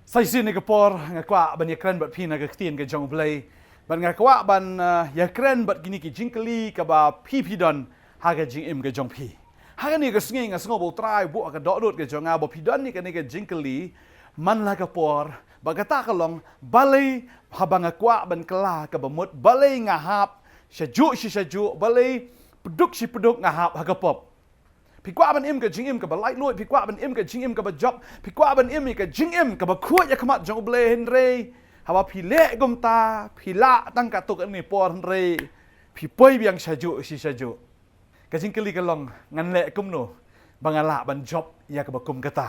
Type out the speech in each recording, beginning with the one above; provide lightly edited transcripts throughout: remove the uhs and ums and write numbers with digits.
Sai sin ke por ngakwa ban yakran bat phi na ke tien ke jong blai ban ngakwa ban yakran bat gini ki jingkli ka ba phi don ha ke jing im ke jong phi ha ke ni ke sngi ngasngo bo trai bo ka do dot ke jong bo phi don ni ke jingkli man la ke por ba ka ta ka long balai ha ba ngakwa ban kala ka ba mut balai ngahap shaju balai peduk ngahap ha ke popพี่กว่าบันอิมกับจิงอิมกับบัลไลลุยพี่กว่าบันอิมกับจิงอิมกับบัจ็อบพี่กว่าบันอิมกับจิงอิมกับบัขวดยาขมัดจงเบลเฮนเรย์ฮาวพี่เละกมตาพี่ละตั้งกะตุกอันนี้ปอร์เฮนเรย์พี่ป่วยเบียงชาจุกับจิงกลีกันลองงันเละกุมโนบังอาละบันจ็อบยากับบักุมกะตา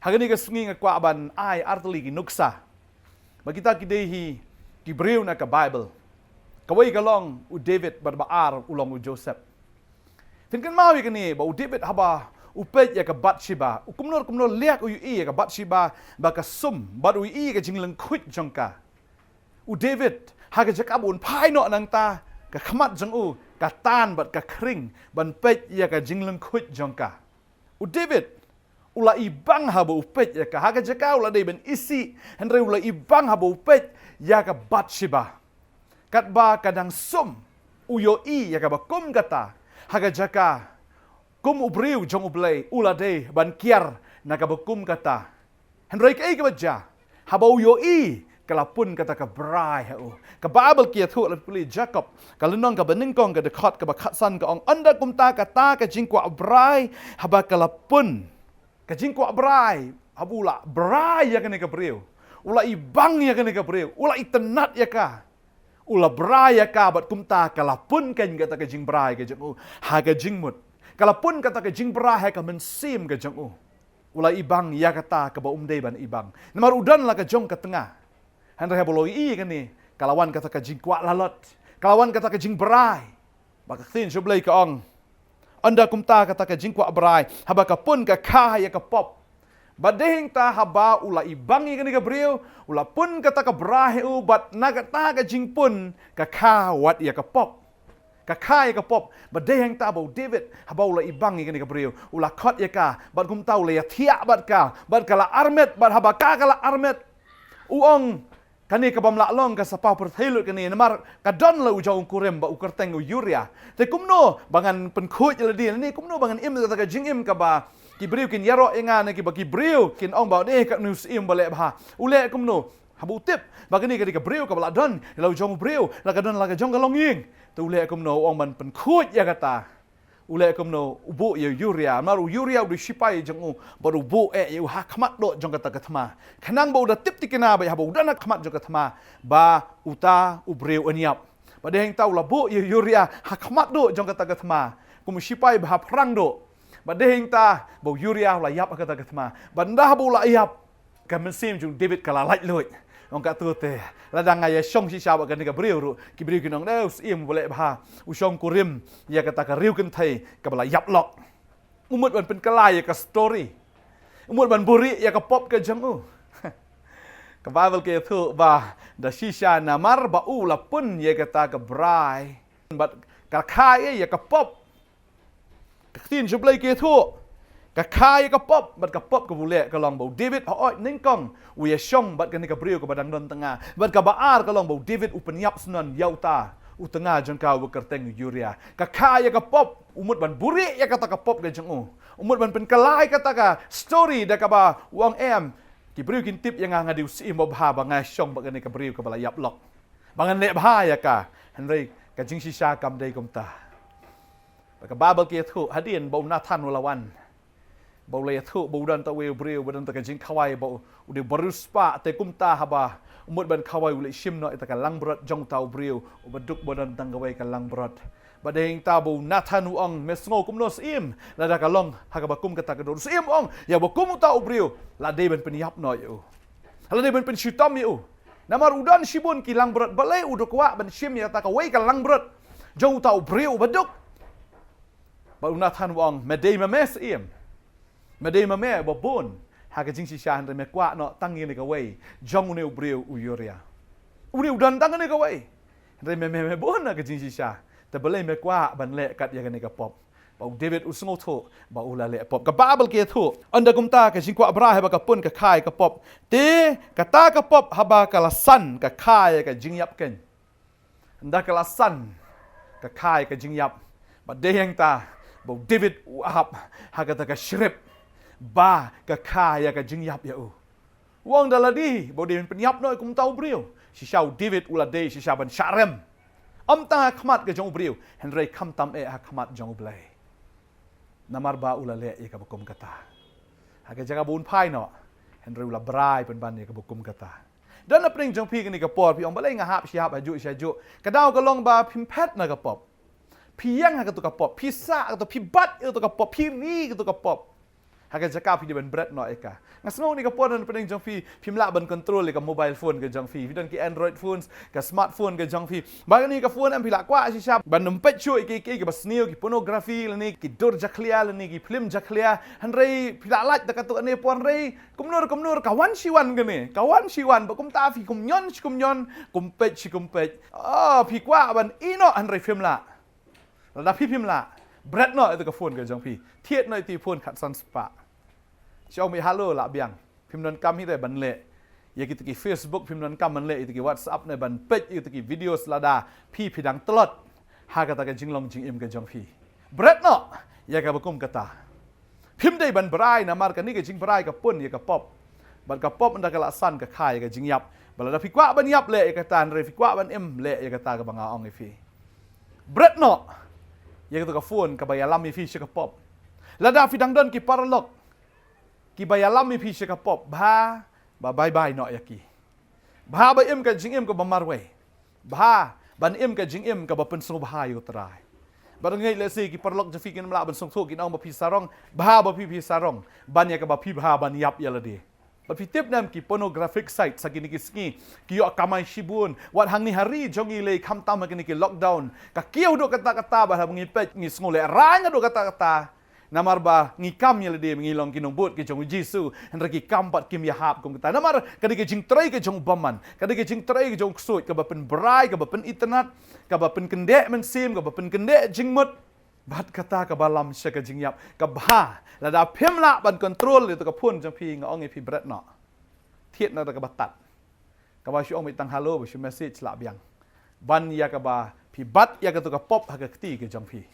หากนี้ก็สงิงกว่าบันไออาร์ตลีกินุกซาบางkitaกิฮีกิบริวนะกับไบเบิลกวยกันลองอุเดวิดบัดบาอาร์อุลองอุโจเซฟถึงกันมาวิกันนี่บ่อุดิบิดฮับะอุเป็ดยากับบัตชิบาอุคุมโนเลียกอุอียากับบัตชิบาบากะซุมบัดอุอีกับจิงลังคุดจงกาอุเดวิดหากจะกับอุนพายเนาะนังตากะขมัดจงอูกะตานบัดกะคริงบันเป็ดยากับจิงลังคุดจงกาอุเดวิดอุลาอีบังฮับอุเป็ดยากะหากจะกับอุลาเดเป็นอิซิเห็นเรอุลาอีบังฮับอุเป็ดยากับบัตชิบากัดบากะดังซุมอุโยอียากับกุมกะตาhaka jaka kum ubriu jong ublay ulade ban kiar nagabakum kata henry kai ka baja habau yo I kalapun kata ka brai ha ka babel kia thu la puli jacob kalenong ka bening kong ka dekat ka bakat san ka ong anda kumta kata ka jingkwa brai haba kalapun ka jingkwa brai habula brai ya ka briu ula ibang ya ka briu ula itenat ya ka ulah beraya kabat kumta kalapun kan kata ke jing berai ke jeng haga jing mut kalapun kata ke jing berai ka mensim ke jeng ulah ibang ya kata ke ba umdei ban ibang namar udan lah ke jong ke tengah handra boloi I kan ni kalawan kata ke jing kwak lalot kalawan kata ke jing berai baka thin sublai ke ong anda kumta kata ke jing kwak berai haba ka pun ka kah ya ka pop badeng ta haba ula ibang ikan ka brio ula pun kata ka brahe bat nagata ka jingpun ka kawat ya ka pop ka kai ka pop badeng ta bo david haba ula ibang ikan ka brio ula khot ya ka bat kum tau le ya thia bat kala armet bat haba ka kala armet uong kani ka bamla long ka sapau perthelut kani namar ka don la ujau kurem ba ukerteng yuria te kumno bangan penkhut la di ni kumno bangan im ta ka jingim ka ba kibriu kin yaro engan ki bagi briu kin ong ba ne ka news im bale ba ule kumno habu tip bagani ka di ka briu ka bala don la ujau briu la ka don la ka jong ka longing tu ule kumno ong man penkhut ya kata ule kumno ubu ya yuria maru yuria u shipai jong baru bu yu ha khmat do jong kata ka thma khanang ba uda tip tikina ba habu uda na khmat jong ka thma ba uta ubriu aniap ba deheng tau la bu ya yuria ha khmat do jong kata ka thma kum shipai ba prang do badeng ta bo yuria la yap kata katma banda bo la yap ka mensim jung david kala lait loi ong ka tu te la dang ya shong si sha ba kan ka briu ru ki briu ki nong da sim bole ba u shong kurim ya kata ka riu kan thai ka bala yap lok umut ban pen kalai ya ka story umut ban buri ya ka pop ka jang ka bible ke tu ba da shisha na mar ba u la pun ya kata ka brai bat ka khai ya ka pop tin chụp lấy kia thua cả khai cái pop bật cái pop cái vụ lệ cái lòng bầu David họ oi nín cong uya song bật cái này cái brio cái badang don tengah bật cái baar cái lòng bầu David upanyap senon yauta utengah jong kau bekerteng yuria cái khai cái pop umut ban buri ya kata cái pop cái jong umut ban penkalai kata cái story dah cái ba uang em cái brio kin tip yang ngadiu si mo bah bangai song bật cái này cái brio cái bala yap lok bangan lệ bah ya ka Henry cái jing sisa kam dei kom ta ka babel kia thu hadien bo nathan walawan bo le thu bo dan ta we breu bo dan ta ka jing khawai bo ude baruspa te kumta haba umut ban khawai ule shim no ta ka langbrot jong tau breu ubaduk bo dan tang gawai ka langbrot badeng ta bo nathan uong mesngo kumno sim la da ka long ha ka bakum ka ta ka do sim ong ya bo kum ta breu la de ban peniap no yu la de ban pen shitam yu namar udan shibun ki langbrot balai udukwa ban shim ya ta ka wei ka langbrot jong tau breu baduk ba unathan wong medei mames iem medei mame ba bon ha ka jing si sha han me kwa no tangi ni ka wei jong ne ubriu uyuria uri udan tang ni ka wei re me bon na ka jing si sha te bele me kwa ban le kat ya ka ni ka pop bau David usngo tho bau la le pop ka babel ke tho anda kumta ka jingkwa bra heba ka pun ka khai ka pop te kata ka pop haba ka la san ka khai ka jingyap ken anda ka la san ka khai ka jingyap ba de yang ta bau David ahap hagata ka shrep ba ka khai ka jingyap ya u wang daladi bau David penyap noi kum tau brio si shau David ulade si shaban sharem ta khmat ka jong brio Henry kham tam e ha khmat jong blai namar ba ulale e ka bukum kata haga jaga bun phai no Henry ula brai pen ban e ka bukum kata dan na pring jong pi ni ka por pi ong balai nga hap si hap aju si aju ka dau ka long ba phim phet na ka pop pi yang ha ka tu ka pop pi sa ka tu pi bat ka tu ka pop pi ri ka tu ka pop haga jaga pi ben bread no eka ngasmo ni ka por na pring jong pi phim la ban control ka mobile phone ka jong pi dan ki android phones ka smartphone ka jong pi ba ni ka phone am pi la kwa si sha ban num pet chu ki ba sneo ki pornography la ni ki dur jaklia la ni ki film jaklia han rei pi la lat ka tu ne pon rei kumnur kawan siwan ke ni kawan siwan ba kum ta fi kum nyon kum pet pi kwa ban ino han rei film la da pi film la bread no itu ka phone ka jong pi thiet no ti phone khat san spa Xiao mi halo la biang phim non kam hi te ban le ye ki ki Facebook phim non kam ban le itu ki WhatsApp ne ban page itu ki videos lada pi phidang tlot ha ka ta ka jinglong jing im ka jong pi bread no ya ka bakum kata phim dei ban brai na mar ka ni ka jing brai ka pun ye ka pop ban ka pop nda ka la san ka khai ka jing yap bala da pi kwa ban yap le ka tan re pi kwa ban em le ye ka ta ka banga ong fi bread no ye ka phone ka bayalam mi fi shi ka pop lada phidang don ki paralok ki bayalam mi pi ka pop ba bye bye no yaki ba em ka jing em ka bamarwe ba ban em ka jing em ka ba pen so ba yo trai ba ngai le se ki parlok je fikin mla ban song tho ki nong ba pi sarong ba pi sarong ban ya ka ba pi ba ban yap ya la de ba pi tip nam ki pornographic site sa kini ki yo kamai shibun wat hang ni hari jongi le kham tam kini ki lockdown ka kiu do kata ba ngi pet ngi ngole ranya do kata namar ba ngikam ya lede ngilong kinong bot ke jong Jisu henra ki kampat kim ya hap kum kata namar kadi ke jing trai ke jong baman kadi ke jing trai ke jong ksut ka ba pen brai ka ba pen internet ka ba pen kende men sim ka ba pen kende jing mut bat kata ka balam sya ka jing yap ka ba la da phem la ban control itu ka phun jong pi ngong e pi bret no thiet na ka batat ka ba shu ong mi tang halo ba shu message la biang ban ya ka ba pi bat ya ka tu ka pop ha ka ti ke jong pi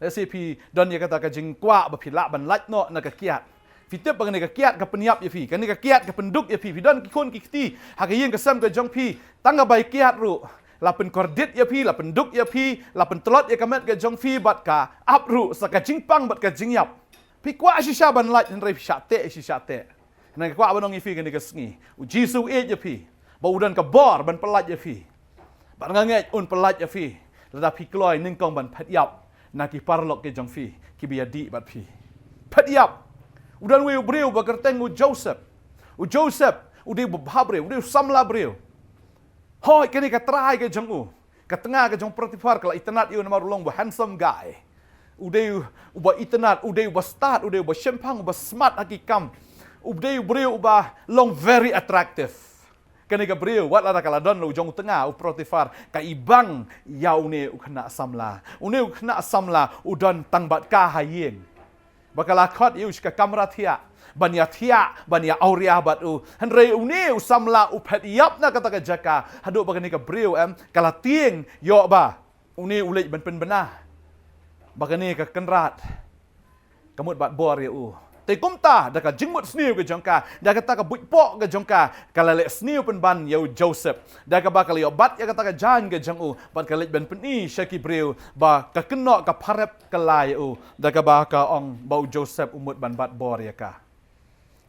Pi don ya kata ka jing kwa ba pi la ban lat no na ka kiat pi tep ba ni ka kiat ka penyap ya pi kan ni ka kiat ka penduk ya pi don ki kon ki ti ha ka yin ka sam ka jong pi tang ga bai kiat ru la pen kordit ya pi la penduk ya pi la pen tlot ya ka met ka jong pi bat ka ap ru sa ka jing pang bat ka jing yap pi kwa si sha ban lat hen rei sha te na ka kwa ba nong fi kan ni ka sngi u Jisu e ya pi ba udan ka bor ban pelat ya pi ba nganget un pelat ya pi la da pi kloi ning kong ban phat yap na ki parlok ke jong fi ki biya di bat phi phat yap udan we breu ba kerteng u Joseph u de ba breu u de samla breu hoi kini ka trai ke jong u ka tengah ke jong Potifar kala itanat yu namar long ba handsome guy u de u ba itanat u de ba start u de ba shempang ba smart hakikam u de breu ba long very attractive kani ka breu wat la kala don lo jong tengah u Potifar ka ibang yau ne u khna samla u ne u khna samla u don tang bat ka hayeng bakala khot yu ka kamera thia bania auria bat u han re u ne u samla u phet yap na kata ka jaka hadu bakani ka breu em kala tieng yo ba u ne u le ban pen bana bakani ka kenrat kamut bat bor ya u te kumta da ka jingmut sniu ke jongka da ka ta ka buipo ke jongka kala le sniu pen ban yo Joseph da ka ba kala yo bat ya ka ta ka jan ke jongu bat kala ben peni shaki breu ba ka keno ka pharep kala yo da ka ba ka ong ba Joseph umut ban bat bor ya ka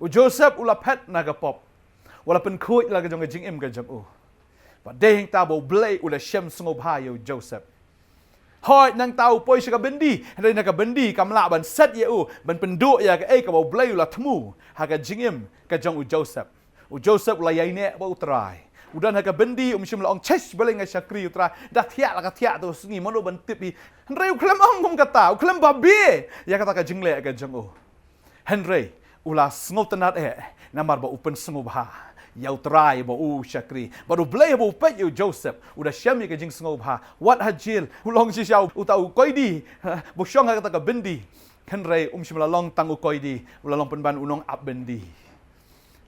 u Joseph ula pet na ka pop wala pen khuit la ka jong jing im ke jongu ba de hing ta bo blai ula shem sngop ha yo Joseph hoi nang tau poi saka bendi hari nak bendi kamla ban set ye u ban penduk ya ka ka bau blai la thmu ha ka jingim ka jong u Joseph la yai ne ba utrai udan ha ka bendi shim la ong chesh baleng nga shakri utra da thia la ka thia tu sngi mono ban tipi henry klem ong kum kata klem babi ya kata ka jingle ka jong u henry ulah sengop tenat namar ba upen sengop ha. Yau try ba Shakri. Baru blay ba upet yu Joseph. Udah syami ke jing sengop ha. Wat hajil. Ulong si siau utau koi di. Bu syong ha kata ka bendi. Kan rei shimla long tang ukoi di. Ulah long penban unong ap bendi.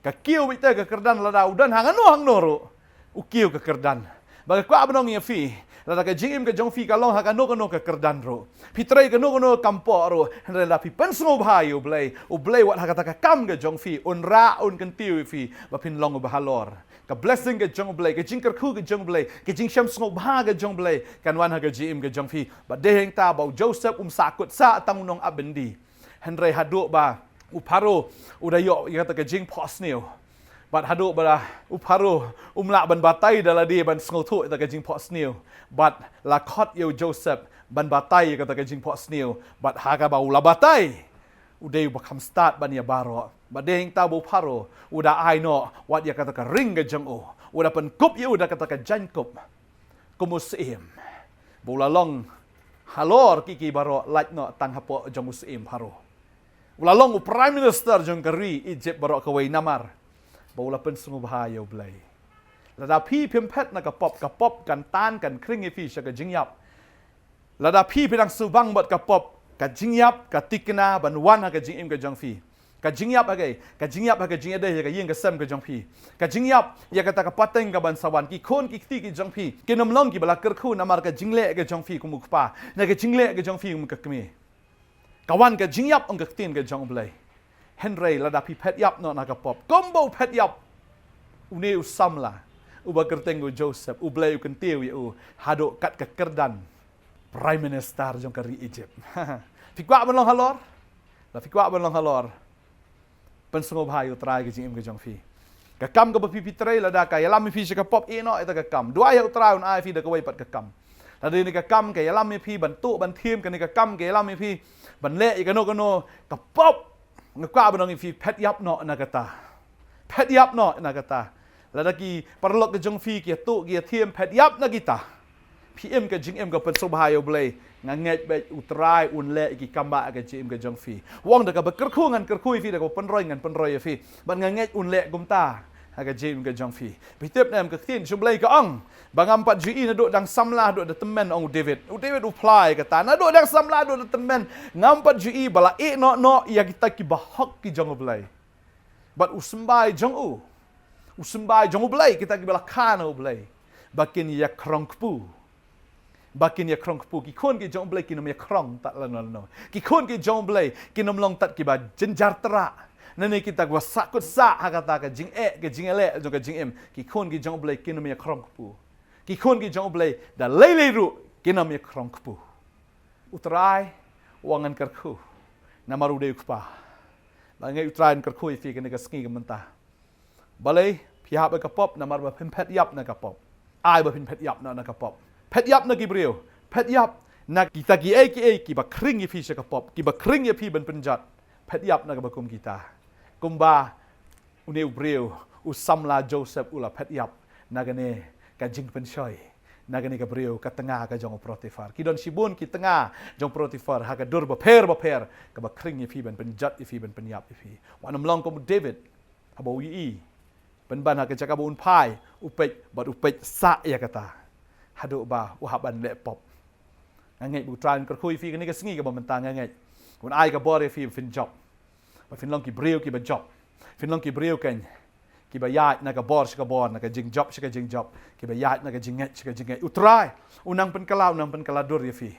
Ka kiu bita ka kerdan lada udan hang noro. Ukiu ka kerdan. Baga kwa abnong ya fi. Lada ka jingim ka jong fi ka long ha ka no ka kerdan ro. Pitrai ka no kampo ro. Lada pi pen sengop ha yu blay. U blay wat ha kata ka kam ka jong fi. Unra un kan tiu fi. Ba pin long ba halor. Ka blessing ka jong blay. Ka jing kerku ka jong blay. Ka jing syam sengop ha ka jong blay. Kan wan ha ka jingim ka jong fi. Ba deheng ta ba Joseph sakut sa tang unong abendi. Henry haduk ba uparo udayo kata ka jing posnil. Bat haduk ba uparo umla ban batai dala dia ban sengothu kata ka jing posnil. Bat lakot yo Joseph ban batai kata ka jing posnil. Bat haga ba ula batai. Uday bakam start ban ya baro. Ba dehing ta bo paro uda ai no wat ya kata ka ring ka jong o. Uda pen kup ya uda kata ka jan kup. Kumusim. Bola long halor kiki baro laj no tang hapo jong musim paro. Ulalong Prime Minister jong kari Egypt baro kaway namar. Baula pen sungu bahayo blay. Lada pi pimpet na kapop kan tan kan kring ifi siya ka jingyap. Lada pi pinang subang bot kapop ka jingyap ka tikna banwan ha ka jingim ka jong fi. Ka jingyap ha ka jingade ka ying ka sem ka jong fi. Ka jingyap ya kata ka pateng ka ban sawan ki kon ki ti ki jong fi. Kinomlong ki bala kerku namar ka jingle ka jong fi kumukpa. Na ka jingle ka jong fi kumukakmi. Kawan ka jingyap ang kaktin ka jong blay. Henry lada pi pet yap no nakapop. Combo pet yap. Uni usamla. Uba kerteng u Joseph. U blay u kentiu u. Haduk kat ke kerdan. Prime Minister jong kari Egypt. Fikwa ban long halor. La fikwa ban long halor. Pensungub hayu try ka jingim ka jong fi. Kakam ka bapi pitray lada ka yalam fi siya kapop ino ita kakam. Dua yaw try un ai fi da kaway pat kakam. Lada ni kakam ka yalam fi bantu ban team ka ni kakam ka yalam fi ban le ikano kapop ngakwa banong ifi pet yap no nakata pet yap no nakata lada ki parlok ke jong fi ki tu ki thiem pet yap na kita pm ka jing em ka pen sobhayo blay nganget be utrai un le ki kamba ka jim ka jong fi wong da ka bekerku ngan kerku fi da ka pen roi fi ban nganget un le gumta aga jim ka jong fi bitep nam ka thin jumblay ka ong bangam pat GE na do dang samlah do da temen ong David apply kata na do dang samlah do da temen ngampat GE bala no ya kita ki bahok ki jong blay but usmbai jong usmbai jong blay kita ki bala kano blay bakin ya krongpu ki kon ki jong blay ki nom ya krong tak no ki kon ki jong blay ki nom long tat ki ba jenjar tera nani kita gua sakut sa hakata ka jing ke jing ele jo ka jing em ki kon ki jong blay ki nom ya krongpu ki kon ki jong blay da lele ru ki nom ya krongpu utrai wangan kerku namaru de ukpa bangai utrai kerku fi ke ka ski ka mentah balai pihak ka pop namar ba pet yap na ka pop ai ba pet yap na ka pop pet yap na ki brio pet yap na kita ki ba kring fi ka pop ki ba kring fi ban penjat pet yap na ka bakum kita kumba uneu brio usamla Joseph ula pet yap nagane ka jing pensoi nagane ka brio ka tengah ka jong Potifar kidon sibun ki tengah jong Potifar ha ka dur ba per ka ba kring fi ban penjat fi ban penyap fi wanam long ko David abo yi ban ha ka cakap un pai upej sa ya kata hadu ba uhaban le pop ngai bu tran ka khui fi ka ni ka sngi ka ba mentang ngai un ai ka bore fi fin job ba fin long ki brio ki ba job fin long ki brio kan ki ba ya na ka bor na ka jing job ki ba ya na ka jing ngai utrai unang pen kala dur ya fi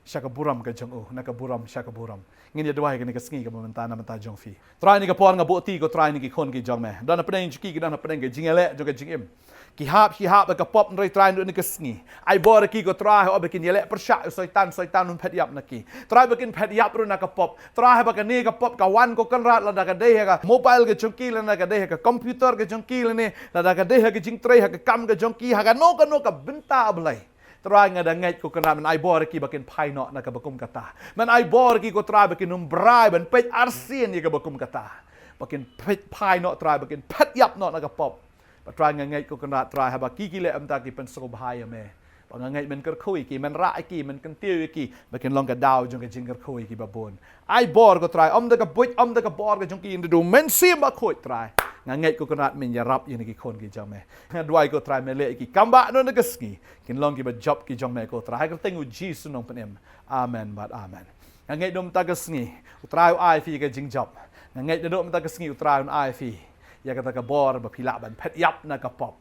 syaka buram ka jong na ka buram syaka buram ngin ya dua ka ni ka sngi ka ba mentang jong fi try ni ka por nga boti ko try ni ki khon ki jong me dan na pen ki dan na pen ka jing ele jo ka jing im ki hap ka pop nrai try ni ka sngi ai bor ki ko try ho bekin yele persyak soitan un pet yap na ki try bekin pet yap ru na ka pop try ba ka ni ka pop ka wan ko kan rat la da ka de ka mobile ka jongki la na ka de ka computer ka jongki la ni la da ka de ka jing trai ka kam ka jongki ha ka no ka benta ablai try nga da ngai ko kan man ai bor ki bekin pai no na ka bakum kata man ai bor ki ko try bekin um brai ban pet arsin ni ka bakum kata bekin pet pai no try bekin pet yap no na ka pop try ngai ko kan try ha ba ki le am ta ki pen so bahaya me Bangangai men kerkui ki men ra ki men kentiu ki bakin long ka dau jong ka jing kerkui ki babon. Ai bor ko try om da ka buit om da ka bor ka jong ki indu men sim ba khoi try. Ngangai ko kanat men yarap yin ki kon ki jong me. Duai ko try me le ki kamba no na gaski. Kin long ki ba job ki jong me ko try ka tengu Jesus nong penem. Amen but amen. Ngangai dom ta gasngi utrai ai fi ka jing job. Ngangai dom ta gasngi utrai ai fi. Ya kata ka bor ba phila ban phet yap na ka pop.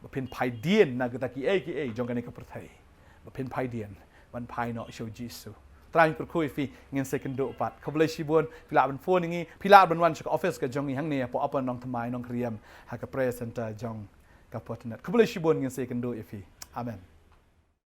Ba pin pai dien na kata ki e jong ka ni ka perthai. Ba pin pai dien ban pai no show Jesus. Trai per khui fi ngin second do pat. Ka boleh sibun phila ban phone ngi phila ban wan chak office ka jong hang ne po apa nong thamai nong kriam ha ka prayer center jong ka potnet. Ka boleh sibun ngin second do fi. Amen.